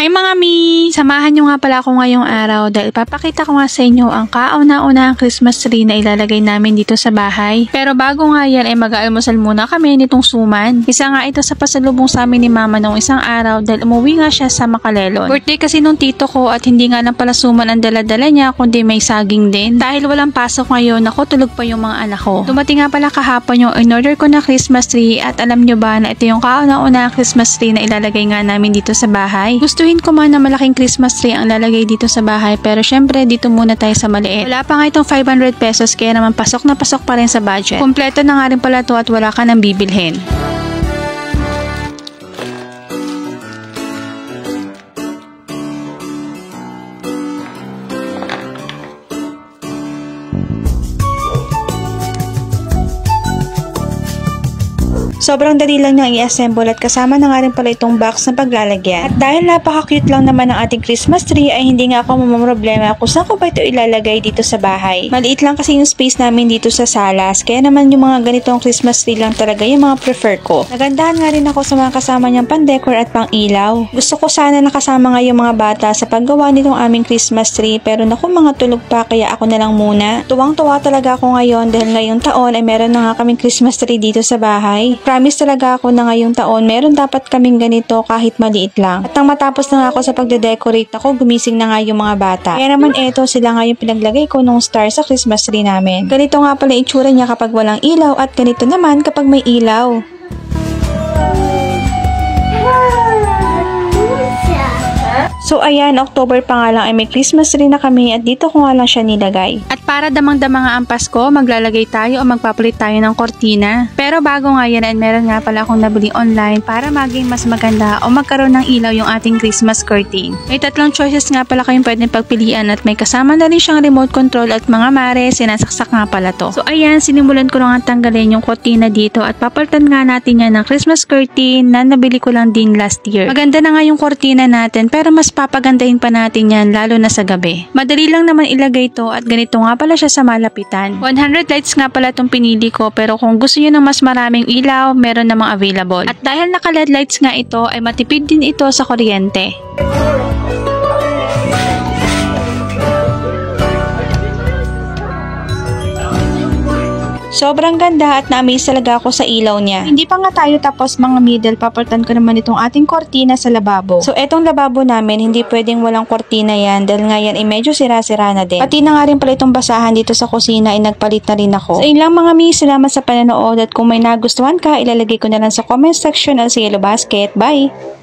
Hi mga mi! Samahan nyo nga pala ako ngayong araw dahil papakita ko nga sa inyo ang kauna-una ang Christmas tree na ilalagay namin dito sa bahay. Pero bago nga yan ay mag-aalmusal muna kami nitong suman. Isa nga ito sa pasalubong sa amin ni mama noong isang araw dahil umuwi nga siya sa Makalelon. Birthday kasi nung tito ko at hindi nga lang pala suman ang dala-dala niya kundi may saging din. Dahil walang pasok ngayon ako tulog pa yung mga anak ko. Dumating nga pala kahapon yung in-order ko na Christmas tree at alam nyo ba na ito yung kauna-una ang Christmas tree na ilalagay nga namin dito sa bahay. Gustuhin ko man na malaking Christmas tree ang lalagay dito sa bahay pero syempre dito muna tayo sa maliit. Wala pa nga itong 500 pesos kaya naman pasok na pasok pa rin sa budget. Kompleto na nga rin pala to at wala ka nang bibilhin. Sobrang dali lang niyang i-assemble at kasama na nga rin pala itong box na paglalagyan. At dahil napaka-cute lang naman ng ating Christmas tree ay hindi nga ako mamamroblema kung saan ko ba ito ilalagay dito sa bahay. Maliit lang kasi yung space namin dito sa salas kaya naman yung mga ganitong Christmas tree lang talaga yung mga prefer ko. Nagandahan nga rin ako sa mga kasama niyang pan-decor at pang-ilaw. Gusto ko sana nakasama nga yung mga bata sa paggawa nitong aming Christmas tree pero naku mga tulog pa kaya ako na lang muna. Tuwang-tuwa talaga ako ngayon dahil ngayong taon ay meron na nga kaming Christmas tree dito sa bahay. Promise talaga ako na ngayong taon meron dapat kaming ganito kahit maliit lang. At nang matapos na nga ako sa pagde-decorate ako, gumising na nga yung mga bata. Kaya naman eto sila nga yung pinaglagay ko nung star sa Christmas tree namin. Ganito nga pala itsura niya kapag walang ilaw at ganito naman kapag may ilaw. So ayan, October pa nga lang ay may Christmas tree na kami at dito ko nga lang siya nilagay. At para damang-dama nga ang Pasko, maglalagay tayo o magpapalit tayo ng kortina. Pero bago nga yan ay meron nga pala akong nabili online para maging mas maganda o magkaroon ng ilaw yung ating Christmas curtain. May tatlong choices nga pala kayong pwedeng pagpilian at may kasama na rin siyang remote control at mga mare, sinasaksak nga pala to. So ayan, sinimulan ko lang tanggalin yung kortina dito at papalitan nga natin yan ng Christmas curtain na nabili ko lang din last year. Maganda na nga yung kortina natin pero mas papagandahin pa natin yan lalo na sa gabi. Madali lang naman ilagay to at ganito nga pala siya sa malapitan. 100 lights nga pala itong pinili ko pero kung gusto nyo ng mas maraming ilaw, meron namang available. At dahil naka-LED lights nga ito ay matipid din ito sa kuryente. Sobrang ganda at na-amaze talaga ako sa ilaw niya. Hindi pa nga tayo tapos mga middle, papalitan ko naman itong ating kortina sa lababo. So etong lababo namin, hindi pwedeng walang kortina yan dahil nga yan ay medyo sira-sira na din. Pati na nga rin pala itong basahan dito sa kusina ay nagpalit na rin ako. So yun lang mga mi, salamat sa panonood at kung may nagustuhan ka, ilalagay ko na lang sa comment section at sa yellow basket. Bye!